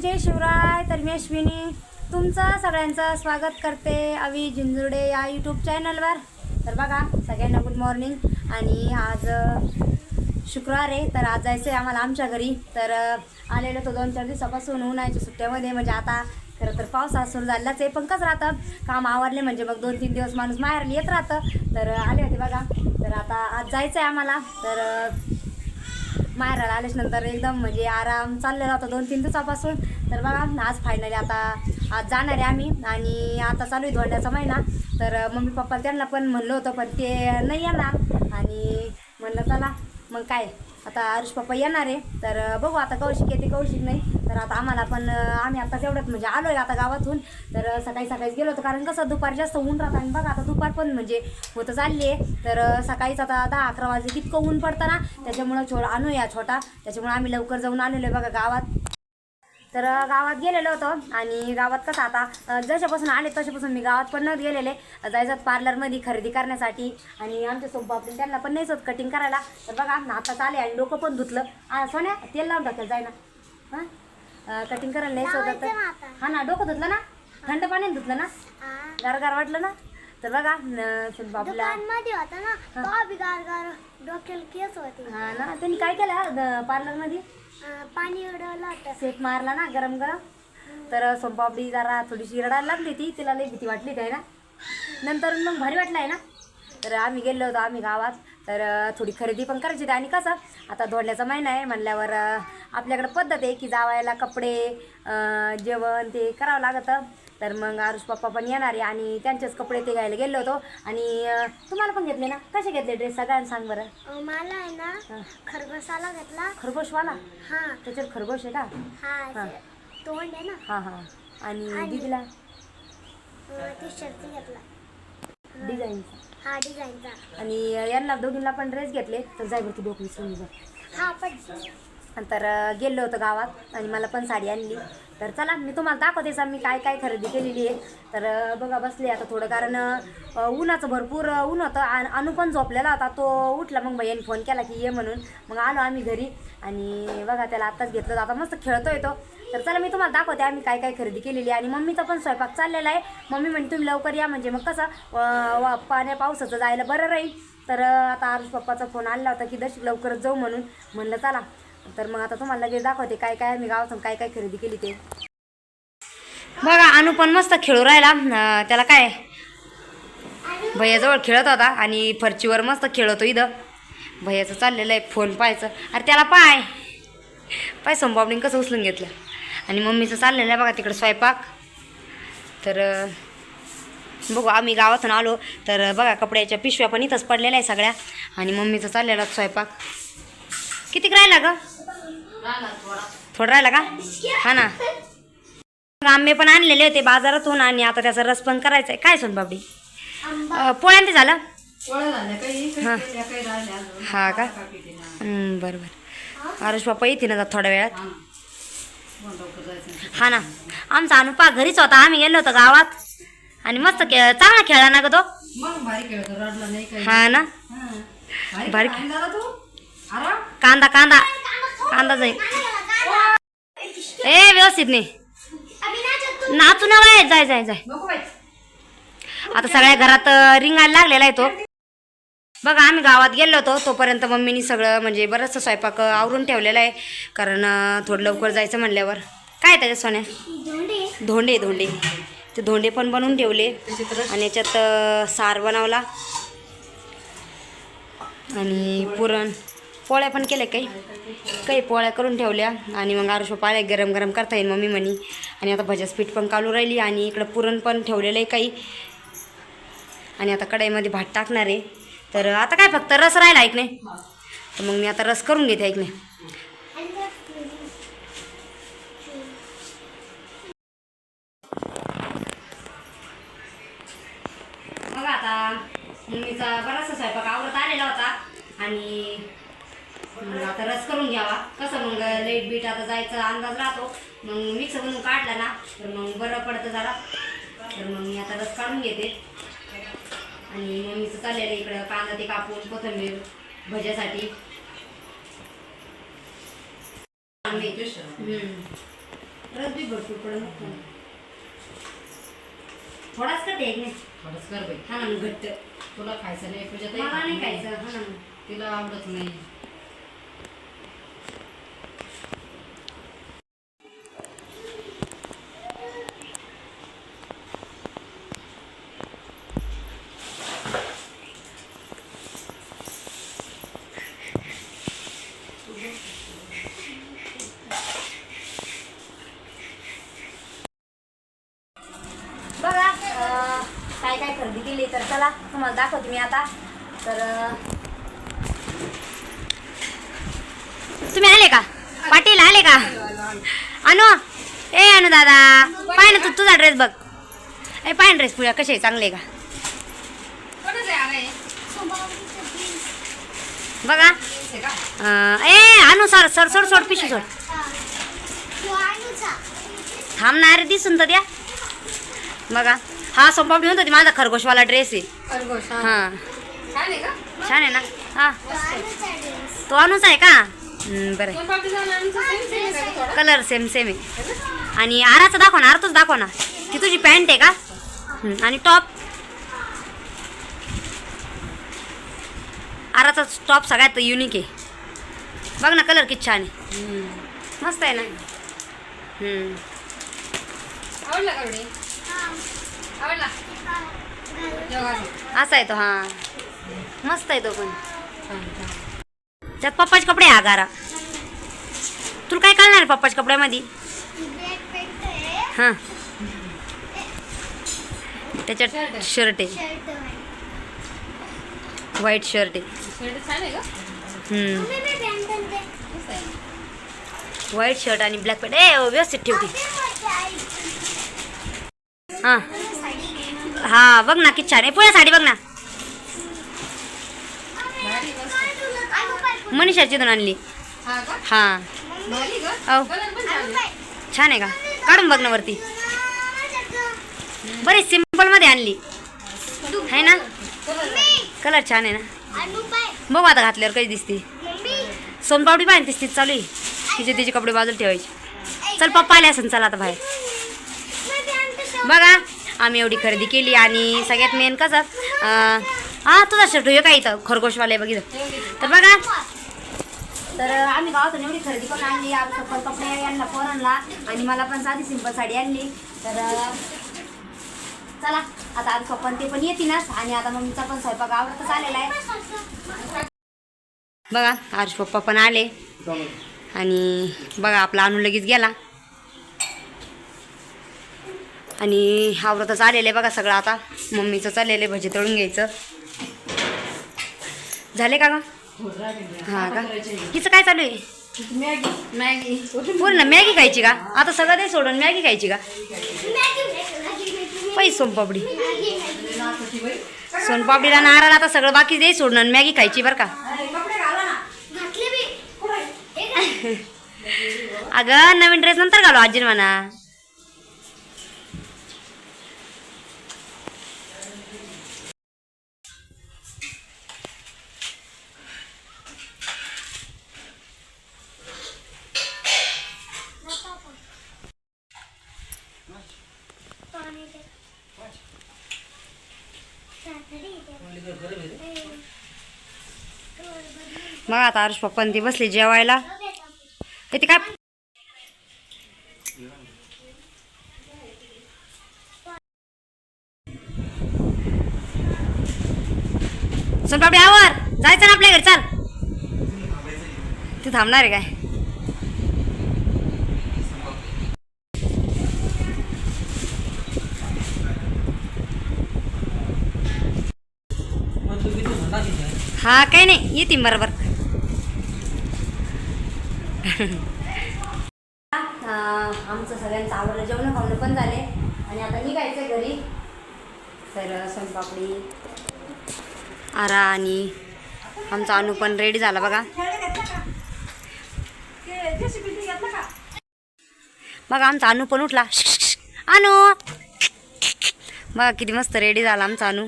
जय शिवराय. तर मी अश्विनी तुमचं सगळ्यांचं स्वागत करते अवी झिंजुर्डे या यूट्यूब चॅनलवर. तर बघा सगळ्यांना गुड मॉर्निंग. आणि आज शुक्रवार आहे, तर आज जायचं आहे आम्हाला आमच्या घरी. तर आलेलो तो 2-4 दिवसापासून उन्हाळ्याच्या सुट्ट्यामध्ये. म्हणजे आता खरं तर पावसाळा सुरू झालाच आहे, पण कसं राहतं काम आवरले म्हणजे मग 2-3 दिवस माणूस माहेरला येत राहतं. तर आले होते बघा. तर आता आज जायचं आहे आम्हाला. तर माहेराला आल्याच्यानंतर एकदम म्हणजे आराम चाललेला होता 2-3 दिवसापासून. तर बघा आज फायनली आता आज जाणार आहे आम्ही. आणि आता चालू आहे धोंड्याचा महिना. तर मम्मी पप्पा त्यांना पण म्हणलं होतं, पण ते नाही येणार. आणि म्हणलं चला मग काय आता आरुष पप्पा येणार आहे. तर बघू आता कौशिक येते कौशिक नाही. तर आता आम्हाला पण आम्ही आताच एवढंच म्हणजे आलो आहे आता गावातून. तर सकाळीच गेलो होतो, कारण कसं दुपारी जास्त ऊन राहतं. आणि बघा आता दुपार पण म्हणजे होतं चालली आहे. तर सकाळीच आता 10-11 वाजले इतकं ऊन पडतं ना, त्याच्यामुळं आणूया छोटा. त्याच्यामुळे आम्ही लवकर जाऊन आलेलो आहे बघा गावात. तर गावात गेलेलो होतो. आणि गावात कसं आता जशापासून आले तशापासून मी गावात पण नव्हते गेलेले. जायचं पार्लरमध्ये खरेदी करण्यासाठी. आणि आमच्या सोबत त्यांना पण नाहीच होत कटिंग करायला. तर बघा आता चाले आणि डोकं पण धुतलं. सोन्या तेल लावून टाकेल जाय ना. हां कटिंग करायला नाहीच होतं. तर हा ना डोकं धुतलं ना, थंड पाण्याने धुतलं ना, गार वाटलं ना. तर बघा बाबूला हा ना त्यांनी काय केलं पार्लरमध्ये पाणी उडवलं होतं, सेक मारला ना गरम. तर सोनपापडी जरा थोडीशी रडायला लागली ती. तिला लई भीती वाटली आहे ना. नंतर मग भारी वाटलं आहे ना. तर आम्ही गेलो होतो आम्ही गावात. तर थोडी खरेदी पण करायची होती. आणि कसं आता धोंड्याचा महिना आहे म्हणल्यावर आपल्याकडं पद्धत आहे की जावायला कपडे जेवण ते करावं लागतं. तर मग आरुष पप्पा पण येणार आहे आणि त्यांचेच कपडे ते घ्यायला गेलो होतो. आणि तुम्हाला पण घेतले ना, कसे घेतले ड्रेस सगळ्यांना सांग बरं. मला आहे ना खरगोशाला घेतला. खरगोशवाला? हा त्याच्यात खरगोश आहे का? हा तोंड आहे ना. हां आणि दीदीला टी शर्ट घेतला डिझाईनचा. हा डिझाईनचा. आणि यांना दोघींना पण ड्रेस घेतले. तर जाय बरं ती डोकं विसरून जा. हा पण नंतर गेलो होतो गावात आणि मला पण साडी आणली. तर चला मी तुम्हाला दाखवते मी काय काय खरेदी केलेली आहे. तर बघा बसले आता थोडं, कारण उन्हाचं भरपूर ऊन होतं. अनु पण झोपलेला होता, तो उठला. मग भैयाने फोन केला की ये म्हणून. मग आलो आम्ही घरी. आणि बघा त्याला आत्ताच घेतलं, आता मस्त खेळतोय तो. तर चला मी तुम्हाला दाखवते आम्ही काय काय खरेदी केलेली आहे. आणि मम्मीचा पण स्वयंपाक चाललेला आहे. मम्मी म्हणजे तुम्ही लवकर या, म्हणजे मग कसं पावसाचं जायला बरं राहील. तर आता आरुष पप्पाचा फोन आला होता की दर्शक लवकरच जाऊ म्हणून. म्हणलं चला. तर मग आता तुम्हाला लगेच दाखवते काय काय मी गावातून काय काय खरेदी केली ते. बघा अनु पण मस्त खेळू राहिला. त्याला काय भैयाजवळ खेळत होता आणि फरचीवर मस्त खेळतो. इथं भैयाचं चाललेलं आहे फोन पाहायचं. अरे त्याला पाय सोमबाबडीने कसं उचलून घेतलं. आणि मम्मीचं चाललेलं आहे बघा तिकडं स्वयंपाक. तर बघू आम्ही गावातून आलो. तर बघा कपड्याच्या पिशव्या पण इथंच पडलेल्या आहे सगळ्या. आणि मम्मीचं चाललेला स्वयंपाक. किती राहिला ग? थोडं राहिला का? हा ना. आंबे पण आणलेले होते बाजारातून. आणि आता त्याचा रस पण करायचा आहे. काय सोनबाबडी पोळ्यां ते झालं? हां हा का? बरं आरुष पप्पा येते ना थोड्या वेळात. हा ना आमचा अनुपा घरीच होता. आम्ही गेलो होतो गावात. आणि मस्त चांगला खेळला ना ग तो. हा ना भारी कांदा जाईल. ए व्यवस्थित नाही नाचू ना बाय. जाय आता सगळ्या घरात रिंगायला लागलेला आहे तो. बघा आम्ही गावात गेलो होतो तोपर्यंत मम्मीनी सगळं म्हणजे बरंचसं स्वयंपाक आवरून ठेवलेला आहे. कारण थोडं लवकर जायचं म्हणल्यावर. काय त्याच्यात सोन्या? धोंडे ते धोंडे पण बनवून ठेवले. आणि याच्यात सार बनवला. आणि पुरण पोळ्या पण केल्या. काही पोळ्या करून ठेवल्या. आणि मग आरुष पप्पा आले गरम करता येईल मम्मी म्हणी. आणि आता भज्याचं पीठ पण काढून राहिली. आणि इकडं पुरण पण ठेवलेलं आहे काही. आणि आता कढईमध्ये भात टाकणार आहे. तर आता काय फक्त रस राहिला ऐक नाही. तर मग मी आता रस करून घेते ऐक नाही. बघा आता मम्मीचा बराचसा स्वयंपाक आवरत आलेला होता. आणि आता रस करून घ्यावा. कसं मग लेट बीट आता जायचा अंदाज राहतो. मग मिक्स बनवून काढला ना तर मग बरं पडतं जरा. तर मग मी आता रस काढून घेते. आणि मम्मीचं चाललेलं इकडं कांदा ते कापून कोथिंबीर भज्यासाठी. रस बी भरपूर पडून थोडाच करते एक नाही थोडंच कर बाई. हा ना मग घट्ट तुला खायचं नाही पूजा ताई मला नाही खात खायचं हा ना मग. तिला आवडत नाही. बघा काय काय खरेदी केली तर चला तुम्हाला दाखवते मी आता तर तुम्ही आले का पाटील आले का अनु ए अनु दादा पाय ना तू तुझा ड्रेस बघ ए पाय ड्रेस पुढे कसे चांगले का बघा ए अनु सर सर सोड सोड पिशवी सोड थांबणार दिसून तर द्या बघा हा सोमपापडी म्हणत होती माझा खरगोशवाला ड्रेस आहे खरगोश हां छान आहे का? छान आहे ना हा तो अनुच आहे का बरं सोनपापडीचा आणि आमचा same same आहे का थोडा? कलर सेम सेम आहे आणि आराचा दाखव ना आरतोच दाखव ना ती तुझी पॅन्ट आहे का आणि टॉप आराचा टॉप सगळ्यात युनिक आहे बघ ना कलर किती छान आहे मस्त आहे ना आवडला का एवढी? आवडला? जेव्हा असा आहे तो हां मस्त आहे तो पण छान छान. त्यात पप्पाचे कपडे आहे आगारा तुला काय कळणार आहे पप्पाच्या कपड्यामध्ये हां त्याच्यात शर्ट आहे व्हाईट शर्ट आहे शर्ट छान आहे का? मस्त आहे. व्हाईट शर्ट आणि ब्लॅक पॅन्ट ए व्यवस्थित ठेवते हां हां बघ ना किती छान आहे पुढे साडी बघ ना भारी मस्त. मनीषाची दोन आणली हा का? हां भारी का? हो. कलर पण छान आहे. छान आहे का काढून बघ ना वरती बरी सिम्पलमध्ये आणली आहे ना कलर छान आहे ना बघू आता घातल्यावर कधी दिसते सोनपापडी पाहिजे दिसते चालू आहे तिचे कपडे बाजूला ठेवायचे चल पप्पा आले असेल चला आता बाहेर बघा आम्ही एवढी खरेदी केली आणि सगळ्यात मेन कसं हां तुझा शर्ट हे काय इथं खरगोशवाला आहे बघितलं तर बघा तर आम्ही गावातून एवढी खरेदी करून आणली आमचं कपडे यांना पोरांना आणि मला पण साधी सिंपल साडी आणली तर चला आता आज पप्पा ते पण येतीलच आणि आता मम्मीचा पण स्वयंपाक आवडतच आलेला आहे बघा आरुष पप्पा पण आले आणि बघा आपला अनु लगेच गेला आणि आवरतच आलेलं आहे बघा सगळं आता मम्मीचं चाललेलं आहे भजी तळून घ्यायचं झाले का ग हां का हिचं काय चालू आहे मॅगी पूर्ण मॅगी खायची का आता सगळं ते सोडून मॅगी खायची का पैसे सोनपापडी सोनपापडीला नारळ आता सगळं बाकी दे सोडून मॅगी खायची बरं का अगं नवीन ड्रेस नंतर घालू आजी म्हणा मग आता आरुष पप्पा ते बसले जेवायला ते काय सोनपापडी आवर जायचं ना आपल्या घरी चाल तू थांबणार आहे काय हा काही नाही येते बरोबर आमचं सगळ्यांचं आवडलं जेवण खावणं पण झाले आणि आता निघायचं घरी तर सोनपापडी आरा आणि आमचा अनु पण रेडी झाला बघा बघा आमचा अनु पण उठला अनु बघा किती मस्त रेडी झाला आमचा अनु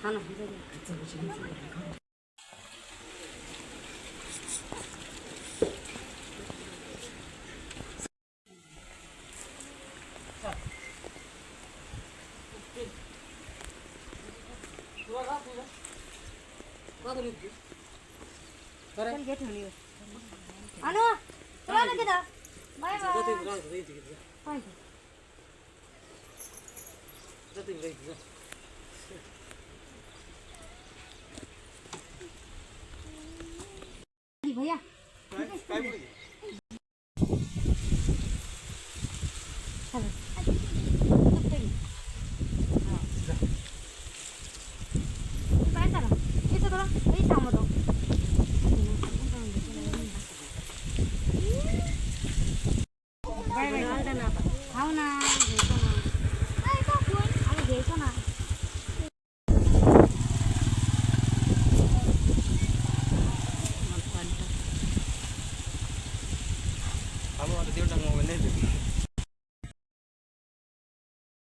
हा ना चल घे ठेवली अनु तुला ना तिथं बाय बाय भैया काय झालं येतो तुला काही थांबवतो खाऊ ना घ्यायचो ना आम्ही घ्यायचो ना देव टाक मोबाईल नाही